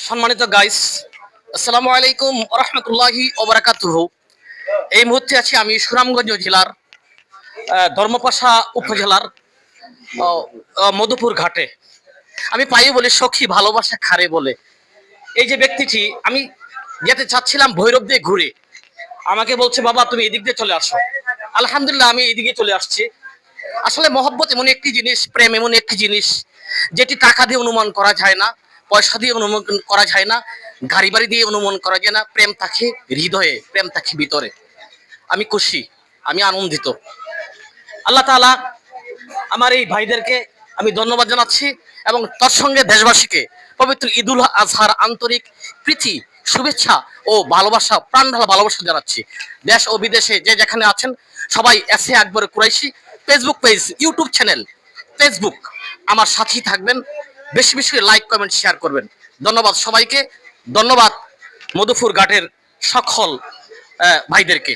সম্মানিত গাইস, আসসালামু আলাইকুম ওয়া রাহমাতুল্লাহি ওয়া বারাকাতুহু। এই মুহূর্তে আছি আমি সুনামগঞ্জ জেলার ধর্মপাশা উপজেলার মধুপুর ঘাটে। আমি পাই বলে সখী ভালোবাসা খারে বলে। এই যে ব্যক্তিটি, আমি যেতে চাচ্ছিলাম ভৈরব দিয়ে ঘুরে, আমাকে বলছে বাবা তুমি এদিক দিয়ে চলে আসো। আলহামদুলিল্লাহ আমি এদিকে চলে আসছি। আসলে মহব্বত এমন একটি জিনিস, প্রেম এমন একটি জিনিস যেটি টাকা দিয়ে অনুমান করা যায় না, পয়সা দিয়ে অনুমান করা যায় না, গাড়ি বাড়ি দিয়ে অনুমান করা যায় না। প্রেম থাকে হৃদয়ে, প্রেম থাকে ভিতরে। আমি খুশি, আমি আনন্দিত। আল্লাহ তাআলা আমার এই ভাইদেরকে আমি ধন্যবাদ জানাচ্ছি এবং তার সঙ্গে দেশবাসীকে পবিত্র ঈদুল আজহার আন্তরিক প্রীতি, শুভেচ্ছা ও ভালোবাসা, প্রাণ ঢালা ভালোবাসা জানাচ্ছি। দেশ ও বিদেশে যে যেখানে আছেন সবাই এসে Akbar Qureshi Facebook page, YouTube channel, Facebook আমার সাথেই থাকবেন। বেশি বেশি লাইক, কমেন্ট, শেয়ার করবেন। ধন্যবাদ সবাইকে, ধন্যবাদ মধুপুর ঘাটের সকল ভাইদেরকে।